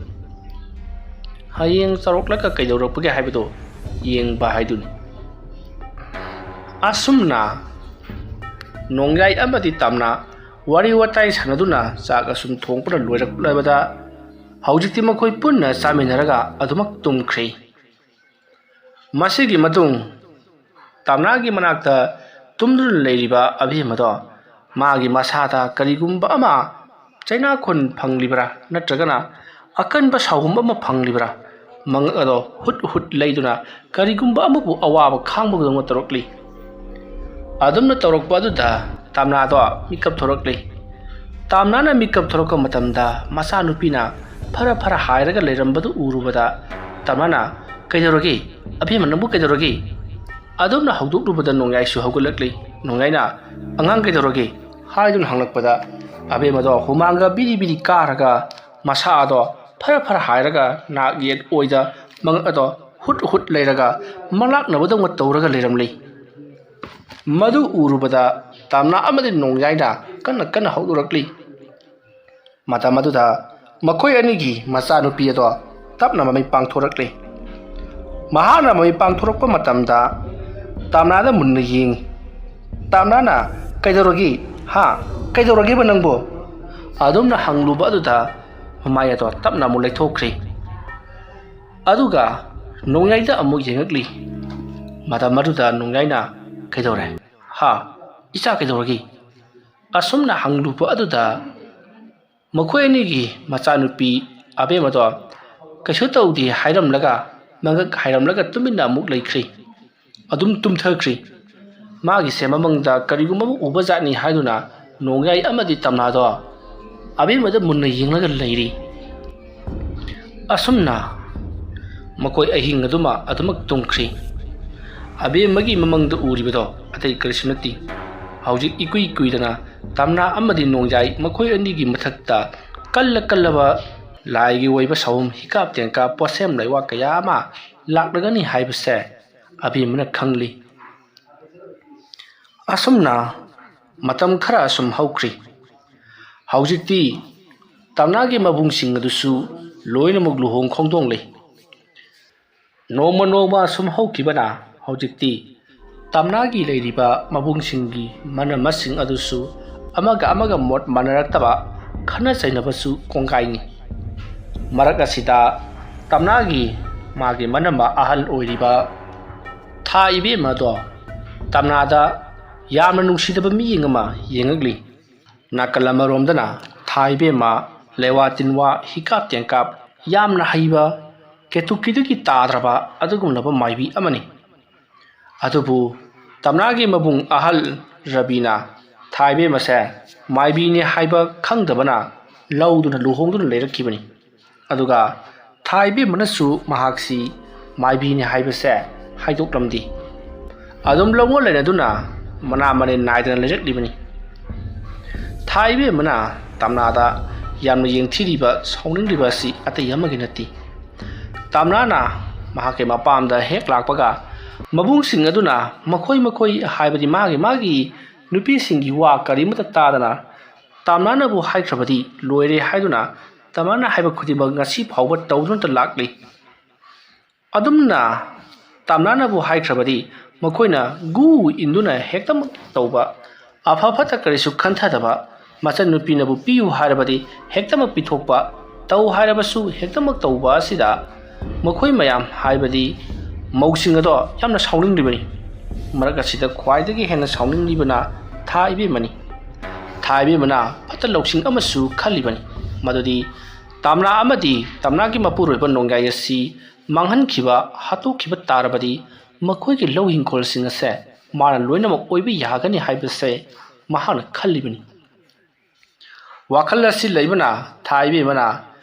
ꯍꯌꯦꯡ ꯆꯥꯎꯔꯛꯂꯒ ꯀꯩꯗꯧꯔꯛꯄꯒꯦ ꯍꯥꯏꯕꯗꯨ ꯌꯦꯡꯕ ꯍꯥꯏꯗꯨꯅꯤ꯫ ꯑꯁꯨꯝꯅ ꯅꯣꯡꯌꯥꯏ ꯑꯃꯗꯤ ꯇꯝꯅ ꯋꯥꯔꯤ ꯋꯥꯇꯥꯏ ꯁꯥꯟꯅꯗꯨꯅ ꯆꯥꯛ ꯑꯁꯨꯝ ꯊꯣꯡꯕꯅ ꯂꯣꯏꯔꯛꯂꯕꯗ ꯍꯧꯖꯤꯛꯇꯤ ꯃꯈꯣꯏ ꯄꯨꯟꯅ ꯆꯥꯃꯤꯟꯅꯔꯒ ꯑꯗꯨꯃꯛ ꯇꯨꯝꯈ꯭ꯔꯦ꯫ ꯃꯁꯤꯒꯤ ꯃꯇꯨꯡ ꯇꯝꯅꯥꯒꯤ ꯃꯅꯥꯛꯇ ꯇꯨꯝꯗꯨꯅ ꯂꯩꯔꯤꯕ ꯑꯕꯦꯝꯃꯗꯣ ꯃꯥꯒꯤ ꯃꯁꯥꯗ ꯀꯔꯤꯒꯨꯝꯕ ꯑꯃ ꯆꯩꯅꯥꯈꯣꯟ ꯐꯪꯂꯤꯕ꯭ꯔꯥ ꯅꯠꯇ꯭ꯔꯒꯅ ꯑꯀꯟꯕ ꯁꯥꯎꯍꯨꯝ ꯑꯃ ꯐꯪꯂꯤꯕ꯭ꯔꯥ ꯃꯉꯛ ꯑꯗꯣ ꯍꯨꯠ ꯍꯨꯠ ꯂꯩꯗꯨꯅ ꯀꯔꯤꯒꯨꯝꯕ ꯑꯃꯕꯨ ꯑꯋꯥꯕ ꯈꯥꯡꯕꯒꯗꯧꯅ ꯇꯧꯔꯛꯂꯤ꯫ ꯑꯗꯨꯝꯅ ꯇꯧꯔꯛꯄ ꯑꯗꯨꯗ ꯇꯝꯅꯥꯗꯣ ꯃꯤꯀꯞ ꯊꯣꯔꯛꯂꯤ꯫ ꯇꯝꯅꯥꯅ ꯃꯤꯀꯞ ꯊꯣꯔꯛꯄ ꯃꯇꯝꯗ ꯃꯆꯥꯅꯨꯄꯤꯅ ꯐꯔ ꯐꯔ ꯍꯥꯏꯔꯒ ꯂꯩꯔꯝꯕꯗꯨ ꯎꯔꯨꯕꯗ ꯇꯝꯅꯥꯅ "ꯀꯩꯗꯧꯔꯒꯦ? ꯑꯕꯦꯝꯃ ꯅꯪꯕꯨ ꯀꯩꯗꯧꯔꯒꯦ?" ꯑꯗꯨꯝꯅ ꯍꯧꯗꯣꯛꯂꯨꯕꯗ ꯅꯣꯡꯌꯥꯏꯁꯨ ꯍꯧꯒꯠꯂꯛꯂꯤ꯫ ꯅꯣꯡꯌꯥꯏꯅ "ꯑꯉꯥꯡ ꯀꯩꯗꯧꯔꯒꯦ?" ꯍꯥꯏꯗꯨꯅ ꯍꯪꯂꯛꯄꯗ ꯑꯕꯦꯝꯃꯗꯣ हुमाꯡꯒ ꯕꯤꯔꯤ ꯕꯤꯔꯤ ꯀꯥꯔꯒ ꯃꯁꯥ ꯑꯗꯣ ꯐꯔ ꯐꯔ ꯍꯥꯏꯔꯒ ꯅꯥꯛ ꯌꯦꯠ ꯑꯣꯏꯗ ꯃꯉꯛ ꯑꯗꯣ ꯍꯨꯠ ꯍꯨꯠ ꯂꯩꯔꯒ ꯃꯪꯂꯥꯛꯅꯕꯗꯧꯅ ꯇꯧꯔꯒ ꯂꯩꯔꯝꯂꯤ꯫ ꯃꯗꯨ ꯎꯔꯨꯕꯗ ꯇꯝꯅꯥ ꯑꯃꯗꯤ ꯅꯣꯡꯌꯥꯏꯅ ꯀꯟꯅ ꯀꯟꯅ ꯍꯧꯗꯣꯔꯛꯂꯤ꯫ ꯃꯇꯝ ꯑꯗꯨꯗ ꯃꯈꯣꯏ ꯑꯅꯤꯒꯤ ꯃꯆꯥꯅꯨꯄꯤ ꯑꯗꯣ ꯇꯞꯅ ꯃꯃꯩ ꯄꯥꯡꯊꯣꯔꯛꯂꯤ꯫ ꯃꯍꯥꯛꯅ ꯃꯃꯩ ꯄꯥꯡꯊꯣꯔꯛꯄ ꯃꯇꯝꯗ ꯇꯝꯅꯥꯗ ꯃꯨꯟꯅ ꯌꯦꯡꯉꯤ꯫ ꯇꯝꯅꯥꯅ "ꯀꯩꯗꯧꯔꯒꯦ? ꯀꯩꯗꯧꯔꯒꯦꯕ ꯅꯪꯕꯨ?" ꯑꯗꯨꯝꯅ ꯍꯪꯂꯨꯕ ꯑꯗꯨꯗ ꯃꯃꯥꯏ ꯑꯗꯣ ꯇꯞꯅ ꯑꯃꯨꯛ ꯂꯩꯊꯣꯛꯈ꯭ꯔꯤ꯫ ꯑꯗꯨꯒ ꯅꯣꯡꯌꯥꯏꯗ ꯑꯃꯨꯛ ꯌꯦꯡꯉꯛꯂꯤ꯫ ꯃꯇꯝ ꯑꯗꯨꯗ ꯅꯣꯡꯌꯥꯏꯅ "ꯀꯩꯗꯧꯔꯦ? ꯏꯆꯥ ꯀꯩꯗꯧꯔꯒꯦ?" ꯑꯁꯨꯝꯅ ꯍꯪꯂꯨꯕ ꯑꯗꯨꯗ ꯃꯈꯣꯏ ꯑꯅꯤꯒꯤ ꯃꯆꯥꯅꯨꯄꯤ ꯑꯕꯦꯝꯃꯗꯣ ꯀꯩꯁꯨ ꯇꯧꯗꯦ ꯍꯥꯏꯔꯝꯂꯒ ꯃꯉꯛ ꯍꯥꯏꯔꯝꯂꯒ ꯇꯨꯃꯤꯟꯅ ꯑꯃꯨꯛ ꯂꯩꯈ꯭ꯔꯤ꯫ ꯑꯗꯨꯝ ꯇꯨꯝꯊꯈ꯭ꯔꯤ꯫ ꯃꯥꯒꯤꯁꯦ ꯃꯃꯪꯗ ꯀꯔꯤꯒꯨꯝꯕ ꯑꯃ ꯎꯕ ꯖꯥꯠꯅꯤ ꯍꯥꯏꯗꯨꯅ ꯅꯣꯡꯌꯥꯏ ꯑꯃꯗꯤ ꯇꯝꯅꯥꯗꯣ ꯑꯕꯦꯝꯃꯗ ꯃꯨꯟꯅ ꯌꯦꯡꯂꯒ ꯂꯩꯔꯤ꯫ ꯑꯁꯨꯝꯅ ꯃꯈꯣꯏ ꯑꯍꯤꯡ ꯑꯗꯨꯃ ꯑꯗꯨꯃꯛ ꯇꯨꯝꯈ꯭ꯔꯤ꯫ ꯑꯕꯦꯝꯃꯒꯤ ꯃꯃꯪꯗ ꯎꯔꯤꯕꯗꯣ ꯑꯇꯩ ꯀꯔꯤꯁꯨ ꯅꯠꯇꯦ, ꯍꯧꯖꯤꯛ ꯏꯀꯨꯏ ꯀꯨꯏꯗꯅ ꯇꯝꯅꯥ ꯑꯃꯗꯤ ꯅꯣꯡꯌꯥꯏ ꯃꯈꯣꯏ ꯑꯅꯤꯒꯤ ꯃꯊꯛꯇ ꯀꯜꯂꯕ ꯂꯥꯏꯒꯤ ꯑꯣꯏꯕ ꯁꯥꯎꯍꯨꯝ ꯍꯤꯀꯥꯞ ꯇꯦꯡꯀꯥꯞ ꯄꯣꯠꯁꯦꯝ ꯂꯩꯋꯥ ꯀꯌꯥ ꯑꯃ ꯂꯥꯛꯂꯒꯅꯤ ꯍꯥꯏꯕꯁꯦ ꯑꯕꯦꯝꯃꯅ ꯈꯪꯂꯤ꯫ ꯑꯁꯨꯝꯅ ꯃꯇꯝ ꯈꯔ ꯑꯁꯨꯝ ꯍꯧꯈ꯭ꯔꯤ꯫ ꯍꯧꯖꯤꯛꯇꯤ ꯇꯝꯅꯥꯒꯤ ꯃꯕꯨꯡꯁꯤꯡ ꯑꯗꯨꯁꯨ ꯂꯣꯏꯅꯃꯛ ꯂꯨꯍꯣꯡ ꯈꯣꯡꯗꯣꯡꯂꯦ꯫ ꯅꯣꯡꯃ ꯅꯣꯡꯃ ꯑꯁꯨꯝ ꯍꯧꯈꯤꯕꯅ ꯍꯧꯖꯤꯛꯇꯤ ꯇꯝꯅꯥꯒꯤ ꯂꯩꯔꯤꯕ ꯃꯕꯨꯡꯁꯤꯡꯒꯤ ꯃꯅꯝꯃꯁꯤꯡ ꯑꯗꯨꯁꯨ ꯑꯃꯒ ꯑꯃꯒ ꯃꯣꯠ ꯃꯥꯟꯅꯔꯛꯇꯕ, ꯈꯠꯅ ꯆꯩꯅꯕꯁꯨ ꯀꯣꯡꯒꯥꯏꯅꯤ꯫ ꯃꯔꯛ ꯑꯁꯤꯗ ꯇꯝꯅꯥꯒꯤ ꯃꯥꯒꯤ ꯃꯅꯝꯃ ꯑꯍꯜ ꯑꯣꯏꯔꯤꯕ ꯊꯥ ꯏꯕꯦꯝꯃꯗꯣ ꯇꯝꯅꯥꯗ ꯌꯥꯝꯅ ꯅꯨꯡꯁꯤꯗꯕ ꯃꯤꯠꯌꯦꯡ ꯑꯃ ꯌꯦꯡꯉꯛꯂꯤ꯫ ꯅꯥꯀꯜ ꯑꯃꯔꯣꯝꯗꯅ ꯊꯥ ꯏꯕꯦꯝꯃ ꯂꯩꯋꯥ ꯇꯤꯟꯋꯥ ꯍꯤꯀꯥꯞ ꯇꯦꯡꯀꯥꯞ ꯌꯥꯝꯅ ꯍꯩꯕ ꯀꯦꯇꯨꯀꯤꯗꯒꯤ ꯇꯥꯗ꯭ꯔꯕ ꯑꯗꯨꯒꯨꯝꯂꯕ ꯃꯥꯏꯕꯤ ꯑꯃꯅꯤ꯫ ꯑꯗꯨꯕꯨ ꯇꯝꯅꯥꯒꯤ ꯃꯕꯨꯡ ꯑꯍꯜ ꯔꯕꯤꯅ ꯊꯥ ꯏꯕꯦꯝꯃꯁꯦ ꯃꯥꯏꯕꯤꯅꯤ ꯍꯥꯏꯕ ꯈꯪꯗꯕꯅ ꯂꯧꯗꯨꯅ ꯂꯨꯍꯣꯡꯗꯨꯅ ꯂꯩꯔꯛꯈꯤꯕꯅꯤ꯫ ꯑꯗꯨꯒ ꯊꯥ ꯏꯕꯦꯝꯃꯅꯁꯨ ꯃꯍꯥꯛꯁꯤ ꯃꯥꯏꯕꯤꯅꯤ ꯍꯥꯏꯕꯁꯦ ꯍꯥꯏꯗꯣꯛꯂꯝꯗꯦ꯫ ꯑꯗꯨꯝ ꯂꯧꯉꯣꯟ ꯂꯩꯅꯗꯨꯅ ꯃꯅꯥ ꯃꯅꯤꯟ ꯅꯥꯏꯗꯅ ꯂꯩꯔꯛꯂꯤꯕꯅꯤ꯫ ꯊꯥ ꯏꯕꯦꯝꯃꯅ ꯇꯝꯅꯥꯗ ꯌꯥꯝꯅ ꯌꯦꯡꯊꯤꯔꯤꯕ ꯁꯥꯎꯅꯤꯡꯂꯤꯕ ꯑꯁꯤ ꯑꯇꯩ ꯑꯃꯒꯤ ꯅꯠꯇꯦ꯫ ꯇꯝꯅꯥꯅ ꯃꯍꯥꯛꯀꯤ ꯃꯄꯥꯝꯗ ꯍꯦꯛ ꯂꯥꯛꯄꯒ ꯃꯕꯨꯡꯁꯤꯡ ꯑꯗꯨꯅ ꯃꯈꯣꯏ ꯍꯥꯏꯕꯗꯤ ꯃꯥꯒꯤ ꯅꯨꯄꯤꯁꯤꯡꯒꯤ ꯋꯥ ꯀꯔꯤꯃꯠꯇ ꯇꯥꯗꯅ ꯇꯝꯅꯥꯅꯕꯨ ꯍꯥꯏꯈ꯭ꯔꯕꯗꯤ ꯂꯣꯏꯔꯦ ꯍꯥꯏꯗꯨꯅ ꯇꯝꯅꯥꯅ ꯍꯥꯏꯕ ꯈꯨꯗꯤꯡꯃꯛ ꯉꯁꯤ ꯐꯥꯎꯕ ꯇꯧꯗꯨꯅꯇ ꯂꯥꯛꯂꯤ꯫ ꯑꯗꯨꯝꯅ ꯇꯝꯅꯥꯅꯕꯨ ꯍꯥꯏꯈ꯭ꯔꯕꯗꯤ ꯃꯈꯣꯏꯅ ꯒꯨ ꯏꯟꯗꯨꯅ ꯍꯦꯛꯇꯃꯛ ꯇꯧꯕ, ꯑꯐ ꯐꯠꯇ ꯀꯔꯤꯁꯨ ꯈꯟꯊꯗꯕ, ꯃꯆꯟꯅꯨꯄꯤꯅꯕꯨ ꯄꯤꯌꯨ ꯍꯥꯏꯔꯕꯗꯤ ꯍꯦꯛꯇꯃꯛ ꯄꯤꯊꯣꯛꯄ, ꯇꯧ ꯍꯥꯏꯔꯕꯁꯨ ꯍꯦꯛꯇꯃꯛ ꯇꯧꯕ ꯑꯁꯤꯗ ꯃꯈꯣꯏ ꯃꯌꯥꯝ ꯍꯥꯏꯕꯗꯤ ꯃꯧꯁꯤꯡ ꯑꯗꯣ ꯌꯥꯝꯅ ꯁꯥꯎꯅꯤꯡꯂꯤꯕꯅꯤ꯫ ꯃꯔꯛ ꯑꯁꯤꯗ ꯈ꯭ꯋꯥꯏꯗꯒꯤ ꯍꯦꯟꯅ ꯁꯥꯎꯅꯤꯡꯂꯤꯕꯅ ꯊꯥ ꯏꯕꯦꯝꯃꯅꯤ꯫ ꯊꯥ ꯏꯕꯦꯝꯃꯅ ꯐꯠꯇ ꯂꯧꯁꯤꯡ ꯑꯃꯁꯨ ꯈꯜꯂꯤꯕꯅꯤ, ꯃꯗꯨꯗꯤ ꯇꯝꯅꯥ ꯑꯃꯗꯤ ꯇꯝꯅꯥꯒꯤ ꯃꯄꯨꯔꯣꯏꯕ ꯅꯣꯡꯌꯥꯏ ꯑꯁꯤ ꯃꯥꯡꯍꯟꯈꯤꯕ, ꯍꯥꯠꯇꯣꯛꯈꯤꯕ ꯇꯥꯔꯕꯗꯤ ꯃꯈꯣꯏꯒꯤ ꯂꯧ ꯍꯤꯡꯈꯣꯜꯁꯤꯡ ꯑꯁꯦ ꯃꯥꯅ ꯂꯣꯏꯅꯃꯛ ꯑꯣꯏꯕ ꯌꯥꯒꯅꯤ ꯍꯥꯏꯕꯁꯦ ꯃꯍꯥꯛꯅ ꯈꯜꯂꯤꯕꯅꯤ꯫ ꯋꯥꯈꯜ ꯑꯁꯤ ꯂꯩꯕꯅ ꯊꯥ ꯏꯕꯦꯝꯃꯅ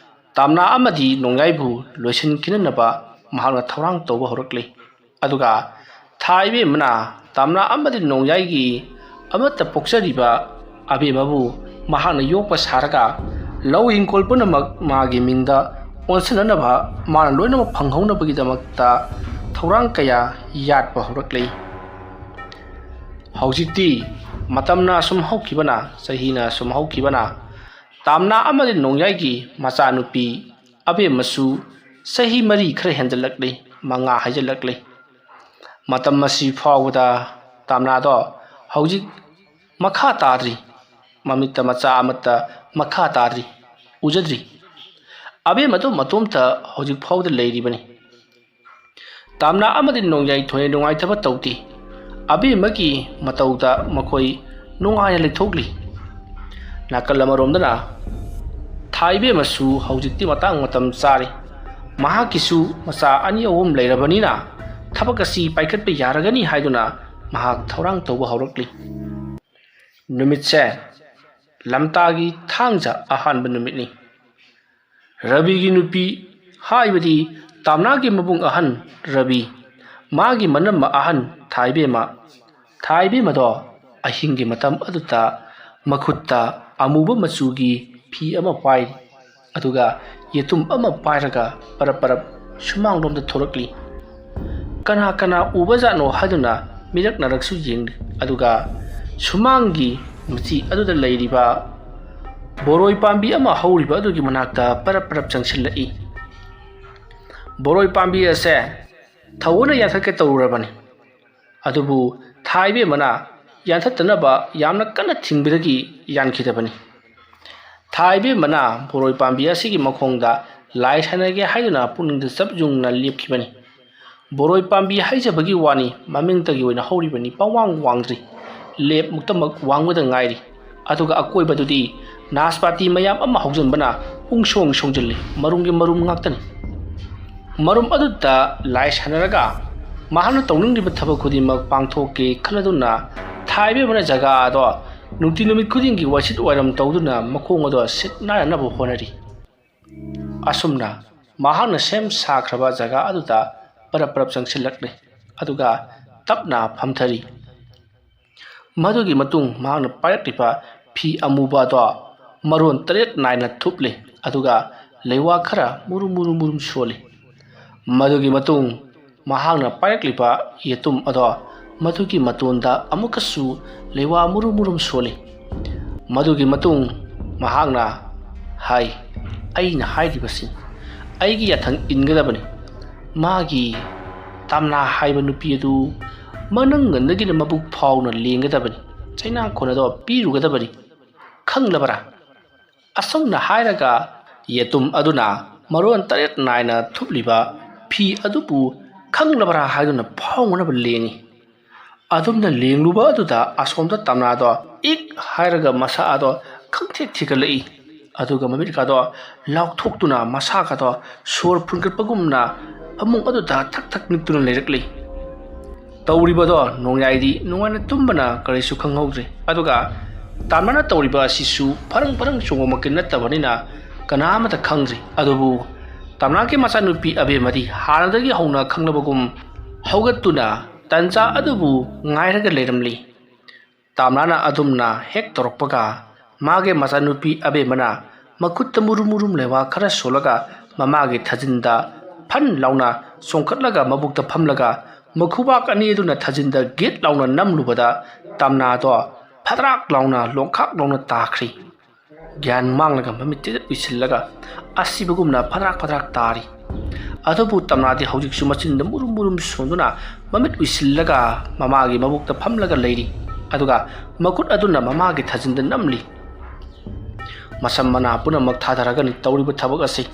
ꯇꯝꯅꯥ ꯑꯃꯗꯤ ꯅꯣꯡꯌꯥꯏꯕꯨ ꯂꯣꯏꯁꯤꯟꯈꯤꯅꯅꯕ ꯃꯍꯥꯛꯅ ꯊꯧꯔꯥꯡ ꯇꯧꯕ ꯍꯧꯔꯛꯂꯤ꯫ ꯑꯗꯨꯒ ꯊꯥ ꯏꯕꯦꯝꯃꯅ ꯇꯝꯅꯥ ꯑꯃꯗꯤ ꯅꯣꯡꯌꯥꯏꯒꯤ ꯑꯃꯠꯇ ꯄꯣꯛꯆꯔꯤꯕ ꯑꯕꯦꯝꯃꯕꯨ ꯃꯍꯥꯛꯅ ꯌꯣꯛꯄ ꯁꯥꯔꯒ ꯂꯧ ꯍꯤꯡꯈꯣꯜ ꯄꯨꯝꯅꯃꯛ ꯃꯥꯒꯤ ꯃꯤꯡꯗ ꯑꯣꯟꯁꯤꯟꯅꯅꯕ, ꯃꯥꯅ ꯂꯣꯏꯅꯃꯛ ꯐꯪꯍꯧꯅꯕꯒꯤꯗꯃꯛꯇ ꯊꯧꯔꯥꯡ ꯀꯌꯥ ꯌꯥꯠꯄ ꯍꯧꯔꯛꯂꯤ꯫ ꯍꯧꯖꯤꯛꯇꯤ ꯃꯇꯝꯅ ꯁꯨꯝ ꯍꯧꯈꯤꯕꯅ ꯆꯍꯤꯅ ꯁꯨꯝ ꯍꯧꯈꯤꯕꯅ ꯇꯥꯝꯅꯥ ꯑꯃꯗꯤ ꯅꯣꯡꯌꯥꯏꯒꯤ ꯃꯆꯥꯅꯨꯄꯤ ꯑꯕꯦꯝꯃꯁꯨ ꯆꯍꯤ 4 ꯈꯔ ꯍꯦꯟꯖꯜꯂꯛꯂꯤ, 5 ꯍꯥꯏꯖꯜꯂꯛꯂꯤ꯫ ꯃꯇꯝ ꯑꯁꯤ ꯐꯥꯎꯕꯗ ꯇꯥꯝꯅꯥꯗꯣ ꯍꯧꯖꯤꯛ ꯃꯈꯥ ꯇꯥꯗ꯭ꯔꯤ, ꯃꯃꯤꯠꯇ ꯃꯆꯥ ꯑꯃꯠꯇ ꯃꯈꯥ ꯇꯥꯗ꯭ꯔꯤ, ꯎꯖꯗ꯭ꯔꯤ꯫ ꯑꯕꯦꯝ ꯑꯗꯨ ꯃꯇꯣꯝꯇ ꯍꯧꯖꯤꯛ ꯐꯥꯎꯕꯗ ꯂꯩꯔꯤꯕꯅꯤ꯫ ꯇꯥꯝꯅꯥ ꯑꯃꯗꯤ ꯅꯣꯡꯌꯥꯏ ꯊꯣꯏꯅ ꯅꯨꯡꯉꯥꯏꯇꯕ ꯇꯧꯗꯦ꯫ ꯑꯕꯦꯝꯃꯒꯤ ꯃꯇꯧꯗ ꯃꯈꯣꯏ ꯅꯨꯡꯉꯥꯏꯅ ꯂꯩꯊꯣꯛꯂꯤ꯫ ꯅꯥꯀꯜ ꯑꯃꯔꯣꯝꯗꯅ ꯊꯥꯏꯕꯦꯝꯃꯁꯨ ꯍꯧꯖꯤꯛꯇꯤ ꯃꯇꯥꯡ ꯃꯇꯝ ꯆꯥꯔꯤ꯫ ꯃꯍꯥꯛꯀꯤꯁꯨ ꯃꯆꯥ 2-3 ꯂꯩꯔꯕꯅꯤꯅ ꯊꯕꯛ ꯑꯁꯤ ꯄꯥꯏꯈꯠꯄ ꯌꯥꯔꯒꯅꯤ ꯍꯥꯏꯗꯨꯅ ꯃꯍꯥꯛ ꯊꯧꯔꯥꯡ ꯇꯧꯕ ꯍꯧꯔꯛꯂꯤ꯫ ꯅꯨꯃꯤꯠꯁꯦ ꯂꯝꯇꯥꯒꯤ ꯊꯥꯡꯖ ꯑꯍꯥꯟꯕ ꯅꯨꯃꯤꯠꯅꯤ꯫ ꯔꯕꯤꯒꯤ ꯅꯨꯄꯤ ꯍꯥꯏꯕꯗꯤ ꯇꯥꯝꯅꯥꯒꯤ ꯃꯕꯨꯡ ꯑꯍꯟ ꯔꯕꯤ, ꯃꯥꯒꯤ ꯃꯅꯝꯃ ꯑꯍꯟ ꯊꯥꯏꯕꯦꯝꯃ꯫ ꯊꯥꯏꯕꯦꯝꯃꯗꯣ ꯑꯍꯤꯡꯒꯤ ꯃꯇꯝ ꯑꯗꯨꯗ ꯃꯈꯨꯠꯇ ꯑꯃꯨꯕ ꯃꯆꯨꯒꯤ ꯐꯤ ꯑꯃ ꯄꯥꯏꯔꯤ, ꯑꯗꯨꯒ ꯌꯦꯇꯨꯝ ꯑꯃ ꯄꯥꯏꯔꯒ ꯄꯔꯞ ꯄꯔꯞ ꯁꯨꯃꯥꯡꯂꯣꯝꯗ ꯊꯣꯔꯛꯂꯤ꯫ ꯀꯅꯥ ꯀꯅꯥ ꯎꯕꯖꯥꯠꯅꯣ ꯍꯥꯏꯗꯨꯅ ꯃꯤꯔꯛ-ꯅꯔꯛꯁꯨ ꯌꯦꯡꯂꯤ, ꯑꯗꯨꯒ ꯁꯨꯃꯥꯡꯒꯤ ꯃꯆꯤ ꯑꯗꯨꯗ ꯂꯩꯔꯤꯕ ꯕꯣꯔꯣꯏ ꯄꯥꯝꯕꯤ ꯑꯃ ꯍꯧꯔꯤꯕ ꯑꯗꯨꯒꯤ ꯃꯅꯥꯛꯇ ꯄꯔꯞ ꯄꯔꯞ ꯆꯪꯁꯤꯜꯂꯛꯏ꯫ ꯕꯣꯔꯣꯏ ꯄꯥꯝꯕꯤ ꯑꯁꯦ ꯊꯑꯣꯏꯅ ꯌꯥꯟꯊꯠꯀꯦ ꯇꯧꯔꯨꯔꯕꯅꯤ, ꯑꯗꯨꯕꯨ ꯊꯥꯏꯕꯦꯝꯃꯅ ꯌꯥꯟꯊꯠꯇꯅꯕ ꯌꯥꯝꯅ ꯀꯟꯅ ꯊꯤꯡꯕꯗꯒꯤ ꯌꯥꯟꯈꯤꯗꯕꯅꯤ꯫ ꯊꯥꯏꯕꯦꯝꯃꯅ ꯕꯣꯔꯣꯏ ꯄꯥꯝꯕꯤ ꯑꯁꯤꯒꯤ ꯃꯈꯣꯡꯗ ꯂꯥꯏ ꯁꯥꯟꯅꯒꯦ ꯍꯥꯏꯗꯨꯅ ꯄꯨꯛꯅꯤꯡꯗ ꯆꯞ ꯌꯨꯡꯅ ꯂꯦꯞꯈꯤꯕꯅꯤ꯫ ꯕꯣꯔꯣꯏ ꯄꯥꯝꯕꯤ ꯍꯥꯏꯖꯕꯒꯤ ꯋꯥꯅꯤ, ꯃꯃꯤꯡꯇꯒꯤ ꯑꯣꯏꯅ ꯍꯧꯔꯤꯕꯅꯤ, ꯄꯪꯋꯥꯡ ꯋꯥꯡꯗ꯭ꯔꯤ, ꯂꯦꯞ ꯃꯨꯛꯇꯃꯛ ꯋꯥꯡꯕꯗ ꯉꯥꯏꯔꯤ꯫ ꯑꯗꯨꯒ ꯑꯀꯣꯏꯕꯗꯨꯗꯤ ꯅꯥꯁꯄꯥꯇꯤ ꯃꯌꯥꯝ ꯑꯃ ꯍꯧꯖꯤꯟꯕꯅ ꯄꯨꯡꯁꯣꯡ ꯁꯣꯡꯖꯤꯜꯂꯤ, ꯃꯔꯨꯝꯒꯤ ꯃꯔꯨꯝ ꯉꯥꯛꯇꯅꯤ꯫ ꯃꯔꯨꯝ ꯑꯗꯨꯗ ꯂꯥꯏ ꯁꯥꯟꯅꯔꯒ ꯃꯍꯥꯛꯅ ꯇꯧꯅꯤꯡꯂꯤꯕ ꯊꯕꯛ ꯈꯨꯗꯤꯡꯃꯛ ꯄꯥꯡꯊꯣꯛꯀꯦ ꯈꯜꯂꯗꯨꯅ ꯊꯥꯏꯕꯦꯝꯃꯅ ꯖꯒꯥ ꯑꯗꯣ ꯅꯨꯃꯤꯠ ꯈꯨꯗꯤꯡꯒꯤ ꯋꯥꯏꯁꯤꯠ ꯋꯥꯏꯔꯝ ꯇꯧꯗꯨꯅ ꯃꯈꯣꯡ ꯑꯗꯣ ꯁꯤꯠ ꯅꯥꯟꯅꯅꯕ ꯍꯣꯠꯅꯔꯤ꯫ ꯑꯁꯨꯝꯅ ꯃꯍꯥꯛꯅ ꯁꯦꯝ ꯁꯥꯈ꯭ꯔꯕ ꯖꯒꯥ ꯑꯗꯨꯗ ꯄꯔꯞ ꯄꯔꯞ ꯆꯪꯁꯤꯜꯂꯛꯂꯤ, ꯑꯗꯨꯒ ꯇꯞꯅ ꯐꯝꯊꯔꯤ꯫ ꯃꯗꯨꯒꯤ ꯃꯇꯨꯡ ꯃꯍꯥꯛꯅ ꯄꯥꯏꯔꯛꯂꯤꯕ ꯐꯤ ꯑꯃꯨꯕ ꯑꯗꯣ ꯃꯔꯣꯟ 7 ꯅꯥꯏꯅ ꯊꯨꯞꯂꯤ, ꯑꯗꯨꯒ ꯂꯩꯋꯥ ꯈꯔ ꯃꯨꯔꯨꯝ ꯃꯨꯔꯨꯝ ꯃꯨꯔꯨꯝ ꯁꯣꯜꯂꯤ꯫ ꯃꯗꯨꯒꯤ ꯃꯇꯨꯡ ꯃꯍꯥꯛꯅ ꯄꯥꯏꯔꯛꯂꯤꯕ ꯌꯦꯇꯨꯝ ꯑꯗꯣ ꯃꯗꯨꯒꯤ ꯃꯇꯣꯟꯗ ꯑꯃꯨꯛꯀꯁꯨ ꯂꯩꯋꯥ ꯃꯨꯔꯨꯝ ꯃꯨꯔꯨꯝ ꯁꯣꯜꯂꯤ꯫ ꯃꯗꯨꯒꯤ ꯃꯇꯨꯡ ꯃꯍꯥꯛꯅ ꯍꯥꯏ, ꯑꯩꯅ ꯍꯥꯏꯔꯤꯕꯁꯤ ꯑꯩꯒꯤ ꯌꯥꯊꯪ ꯏꯟꯒꯗꯕꯅꯤ꯫ ꯃꯥꯒꯤ ꯇꯥꯝꯅꯥ ꯍꯥꯏꯕ ꯅꯨꯄꯤ ꯑꯗꯨ ꯃꯅꯪꯒꯟꯗꯒꯤꯅ ꯃꯕꯨꯛ ꯐꯥꯎꯅ ꯂꯦꯡꯒꯗꯕꯅꯤ, ꯆꯩꯅꯥꯈꯣꯟ ꯑꯗꯣ ꯄꯤꯔꯨꯒꯗꯕꯅꯤ, ꯈꯪꯂꯕꯔꯥ? ꯑꯁꯨꯝꯅ ꯍꯥꯏꯔꯒ ꯌꯦꯇꯨꯝ ꯑꯗꯨꯅ ꯃꯔꯣꯟ 7 ꯅꯥꯏꯅ ꯊꯨꯞꯂꯤꯕ ꯐꯤ ꯑꯗꯨꯕꯨ ꯈꯪꯂꯕꯔꯥ ꯍꯥꯏꯗꯨꯅ ꯐꯥꯎꯅꯅꯕ ꯂꯦꯡꯏ꯫ ꯑꯗꯨꯝꯅ ꯂꯦꯡꯂꯨꯕ ꯑꯗꯨꯗ ꯑꯁꯣꯝꯗ ꯇꯥꯝꯅꯥꯗꯣ ꯏꯛ ꯍꯥꯏꯔꯒ ꯃꯁꯥ ꯑꯗꯣ ꯈꯪꯊꯦꯛ ꯊꯦꯛꯒꯠꯂꯛꯏ, ꯑꯗꯨꯒ ꯃꯃꯤꯠꯀꯗꯣ ꯂꯥꯎꯊꯣꯛꯇꯨꯅ ꯃꯁꯥꯒꯗꯣ ꯁꯣꯔ ꯐꯨꯟꯒꯠꯄꯒꯨꯝꯅ ꯐꯃꯨꯡ ꯑꯗꯨꯗ ꯊꯛ ꯊꯛ ꯅꯤꯛꯇꯨꯅ ꯂꯩꯔꯛꯂꯤ꯫ ꯇꯧꯔꯤꯕꯗꯣ ꯅꯣꯡꯌꯥꯏꯗꯤ ꯅꯨꯡꯉꯥꯏꯅ ꯇꯨꯝꯕꯅ ꯀꯔꯤꯁꯨ ꯈꯪꯍꯧꯗ꯭ꯔꯦ, ꯑꯗꯨꯒ ꯇꯥꯝꯅꯥꯅ ꯇꯧꯔꯤꯕ ꯑꯁꯤꯁꯨ ꯐꯔꯪ ꯐꯔꯪ ꯆꯣꯡꯕꯃꯛꯀꯤ ꯅꯠꯇꯕꯅꯤꯅ ꯀꯅꯥꯃꯠꯇ ꯈꯪꯗ꯭ꯔꯤ꯫ ꯑꯗꯨꯕꯨ ꯇꯥꯝꯅꯥꯒꯤ ꯃꯆꯥꯅꯨꯄꯤ ꯑꯕꯦꯝꯃꯗꯤ ꯍꯥꯟꯅꯗꯒꯤ ꯍꯧꯅ ꯈꯪꯂꯕꯒꯨꯝ ꯍꯧꯒꯠꯇꯨꯅ ꯇꯟꯖꯥ ꯑꯗꯨꯕꯨ ꯉꯥꯏꯔꯒ ꯂꯩꯔꯝꯂꯤ꯫ ꯇꯥꯝꯅꯥꯅ ꯑꯗꯨꯝꯅ ꯍꯦꯛ ꯇꯧꯔꯛꯄꯒ ꯃꯥꯒꯤ ꯃꯆꯥꯅꯨꯄꯤ ꯑꯕꯦꯝꯃꯅ ꯃꯈꯨꯠꯇ ꯃꯨꯔꯨꯝ ꯃꯨꯔꯨꯝ ꯂꯩꯋꯥ ꯈꯔ ꯁꯣꯜꯂꯒ ꯃꯃꯥꯒꯤ ꯊꯥꯖꯤꯟꯗ ꯐꯟ ꯂꯥꯎꯅ ꯆꯣꯡꯈꯠꯂꯒ ꯃꯕꯨꯛꯇ ꯐꯝꯂꯒ ꯃꯈꯨꯕꯥꯛ ꯑꯅꯤ ꯑꯗꯨꯅ ꯊꯥꯖꯤꯟꯗ ꯒꯦꯠ ꯂꯥꯎꯅ ꯅꯝꯂꯨꯕꯗ ꯇꯥꯝꯅꯥꯗꯣ ꯐꯗ꯭ꯔꯥꯛ ꯂꯥꯎꯅ ꯂꯣꯡꯈꯥꯛ ꯂꯥꯎꯅ ꯇꯥꯈ꯭ꯔꯤ꯫ ꯒ꯭ꯌꯥꯟ ꯃꯥꯡꯂꯒ ꯃꯃꯤꯠ ꯇꯤꯇꯤꯠ ꯎꯏꯁꯤꯜꯂꯒ ꯑꯁꯤꯕꯒꯨꯝꯅ ꯐꯗ꯭ꯔꯥꯛ ꯐꯗ꯭ꯔꯥꯛ ꯇꯥꯔꯤ꯫ ꯑꯗꯨꯕꯨ ꯇꯥꯝꯅꯥꯗꯤ ꯍꯧꯖꯤꯛꯁꯨ ꯃꯆꯤꯟꯗ ꯃꯨꯔꯨꯝ ꯃꯨꯔꯨꯝ ꯁꯣꯟꯗꯨꯅ ꯃꯃꯤꯠ ꯎꯏꯁꯤꯜꯂꯒ ꯃꯃꯥꯒꯤ ꯃꯕꯨꯛꯇ ꯐꯝꯂꯒ ꯂꯩꯔꯤ, ꯑꯗꯨꯒ ꯃꯈꯨꯠ ꯑꯗꯨꯅ ꯃꯃꯥꯒꯤ ꯊꯥꯖꯤꯟꯗ ꯅꯝꯂꯤ꯫ ꯃꯁꯝ ꯃꯅꯥ ꯄꯨꯝꯅꯃꯛ ꯊꯥꯊꯔꯒꯅꯤ ꯇꯧꯔꯤꯕ ꯊꯕꯛ ꯑꯁꯤ꯫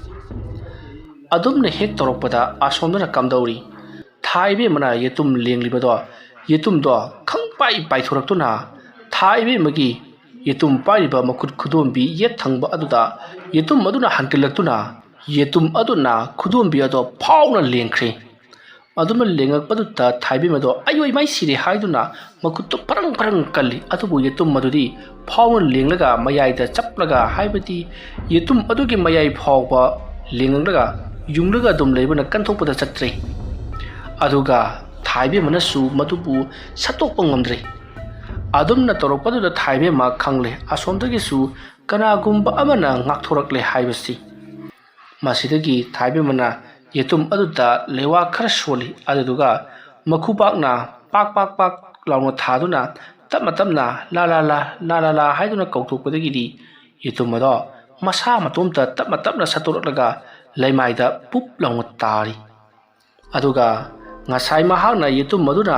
ꯑꯗꯨꯝꯅ ꯍꯦꯛ ꯇꯧꯔꯛꯄꯗ ꯑꯁꯣꯝꯗꯅ ꯀꯝꯗꯧꯔꯤ? ꯊꯥꯏꯕꯦꯝꯃꯅ ꯌꯦꯇꯨꯝ ꯂꯦꯡꯂꯤꯕꯗꯣ ꯌꯦꯇꯨꯝꯗꯣ ꯈꯪꯄꯥꯏ ꯄꯥꯏꯊꯣꯔꯛꯇꯨꯅ ꯊꯥꯏꯕꯦꯝꯃꯒꯤ ꯌꯦꯇꯨꯝ ꯄꯥꯏꯔꯤꯕ ꯃꯈꯨꯠ ꯈꯨꯗꯣꯝꯕꯤ ꯌꯦꯠ ꯊꯪꯕ ꯑꯗꯨꯗ ꯌꯦꯇꯨꯝ ꯑꯗꯨꯅ ꯍꯟꯀꯠꯂꯛꯇꯨꯅ ꯌꯦꯇꯨꯝ ꯑꯗꯨꯅ ꯈꯨꯗꯣꯝꯕꯤ ꯑꯗꯣ ꯐꯥꯎꯅ ꯂꯦꯡꯈ꯭ꯔꯦ꯫ ꯑꯗꯨꯅ ꯂꯦꯡꯉꯛꯄꯗꯨꯗ ꯊꯥꯏꯕꯦꯝꯃꯗꯣ ꯑꯌꯣꯏ ꯃꯥꯏ ꯁꯤꯔꯦ ꯍꯥꯏꯗꯨꯅ ꯃꯈꯨꯠꯇꯨ ꯐꯔꯪ ꯐꯔꯪ ꯀꯜꯂꯤ, ꯑꯗꯨꯕꯨ ꯌꯦꯇꯨꯝ ꯑꯗꯨꯗꯤ ꯐꯥꯎꯅ ꯂꯦꯡꯂꯒ ꯃꯌꯥꯏꯗ ꯆꯞꯂꯒ, ꯍꯥꯏꯕꯗꯤ ꯌꯦꯇꯨꯝ ꯑꯗꯨꯒꯤ ꯃꯌꯥꯏ ꯐꯥꯎꯕ ꯂꯦꯡꯂꯒ ꯌꯨꯡꯂꯒ ꯑꯗꯨꯝ ꯂꯩꯕꯅ ꯀꯟꯊꯣꯛꯄꯗ ꯆꯠꯇ꯭ꯔꯦ꯫ ꯑꯗꯨꯒ ꯊꯥꯏꯕꯦꯝꯃꯅꯁꯨ ꯃꯗꯨꯕꯨ ꯁꯠꯇꯣꯛꯄ ꯉꯝꯗ꯭ꯔꯦ꯫ ꯑꯗꯨꯝꯅ ꯇꯧꯔꯛꯄꯗꯨꯗ ꯊꯥꯏꯕꯦꯝꯃ ꯈꯪꯂꯦ ꯑꯁꯣꯝꯗꯒꯤꯁꯨ ꯀꯅꯥꯒꯨꯝꯕ ꯑꯃꯅ ꯉꯥꯛꯊꯣꯔꯛꯂꯦ ꯍꯥꯏꯕꯁꯤ꯫ ꯃꯁꯤꯗꯒꯤ ꯊꯥꯏꯕꯦꯝꯃꯅ yetum aduda lewa khara soli aduduga makhupakna pak launa thaduna tapna la haiduna kauthokpadagidi yetum ado masa matomta tapna satorlaga leimaida pup launa tari aduga ngasai mahakna yetum maduna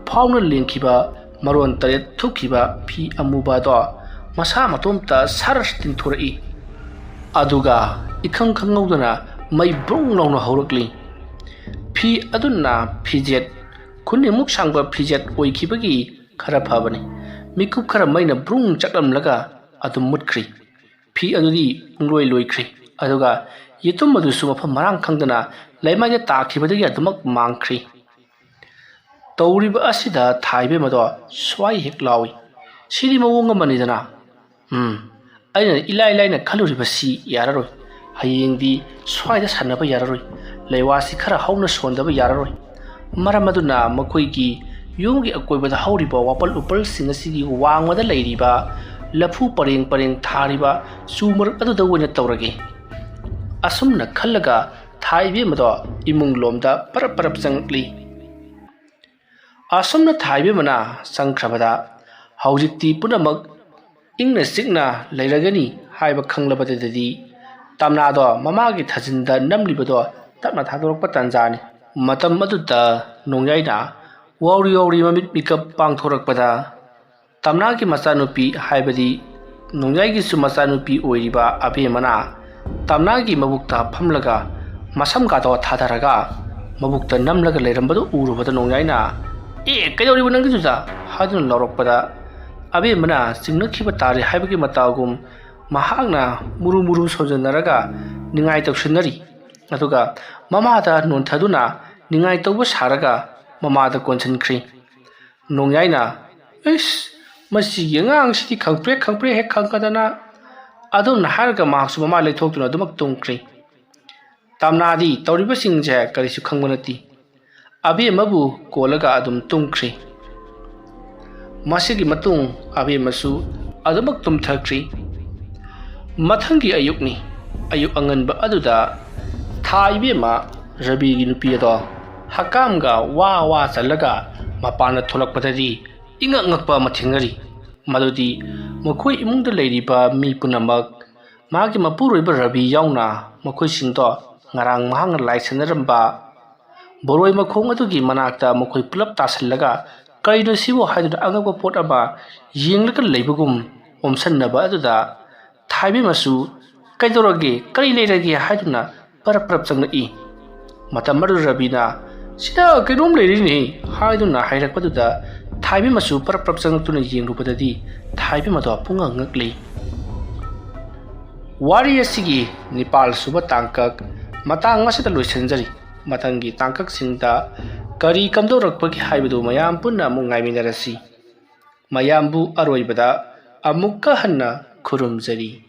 fauna lengkiba maron taret thukiba phi amuba do masa matomta saras tinthori aduga ikhang khanguduna mai brung launa haurakli phi aduna phijet khunni muk sangba phijet oikhibagi khara phabani mikup khara maina brung chaklamlaga adum mutkhri phi adudi loikhri aduga yetum madu suma pha marang khangdana leimaja takhibadagi adumak mangkhri tawriba asida thaibe mado swai hek lawi sidi mawong amanidana aina ilaina khaluriba si yararoi hayengdi swaida sanaba yararoi leiwasi khara hauna sondaba yararoi maramaduna makoigi yumgi akoibada hauriba wapal upal singasigi wangmada leiriba lafu pareng thariba sumar aduda wena tawrage asumna khallaga thaibe mado imung lomda parap changli asumna thaibe mana sangkhrabada haujikti punamak ingna signa leiragani haiba khanglabadadi tamna do mamagi thajinda namlibado tapna thadorokpa tanjani matam aduda nongyaina wari mamit mikap pangthorakpada tamna ki masanupi haibadi nongyai gi su masanupi oiriba abe mana tamna gi mabukta phamlaga masam ka do thadaraga mabukta namlaga leirambadu urubada nongyaina kaidoribu nangi juja hadun lorokpada abe mana singnakhiba tari haibagi matagum mahakna muru sojanaraga ningai toksinari aduga mamada non thaduna ningai tawba saraga mamada konsankhri nongyaina masi yangang sidi khangpre hek khangkadana adun harga mahsu mama leithokuna dumak tongkhri tamnadi tawriba singje karisu khangbanati abe mabu kolaga adum tungkhri masigi matung abe masu adumak tumthakri mathangi ayukni ayuk anganba aduda thaibe ma rabi gi nupi ado hakamga wa chalaga mapana tholakpadari inga ngakpa mathingari madudi mokoi imungda leiriba mi punamak magi mapuroiba rabi yauna mokoi singdo ngarang mahang laisanaramba boroi makhong adugi manakta mokoi pulap tasallaga kaino sibo haiduna angakpa pot aba yenglaga leibagum omsannaba aduda thaibe masu kaidorage kari leirage haiduna parap changna matam madu rabina sida kainom leirini haiduna hairakpaduda thaibe masu parap changatuna yengrubadadi thaibe mado punga ngakli wari asigi Nepal suba tangkak matang masida loisanjari matangi tangkak singda kari kamdorakpagi haibadu mayam punna mungai minarasi mayambu aroibada amukka hanna khurumjari